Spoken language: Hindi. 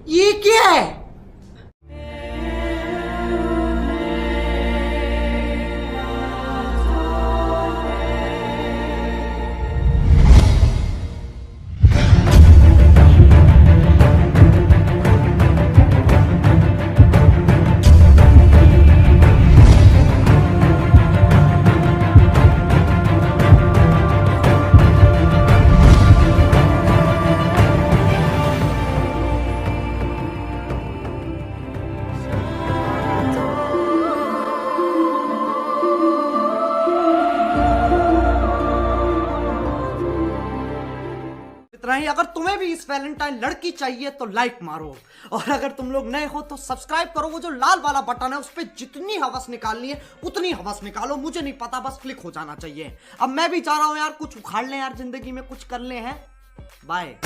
ये क्या है? इतना ही। अगर तुम्हें भी इस वैलेंटाइन लड़की चाहिए तो लाइक मारो, और अगर तुम लोग नए हो तो सब्सक्राइब करो। वो जो लाल वाला बटन है उस पर जितनी हवस निकालनी है उतनी हवस निकालो, मुझे नहीं पता, बस क्लिक हो जाना चाहिए। अब मैं भी चाह रहा हूं यार कुछ उखाड़ लें यार, जिंदगी में कुछ कर ले हैं। बाय।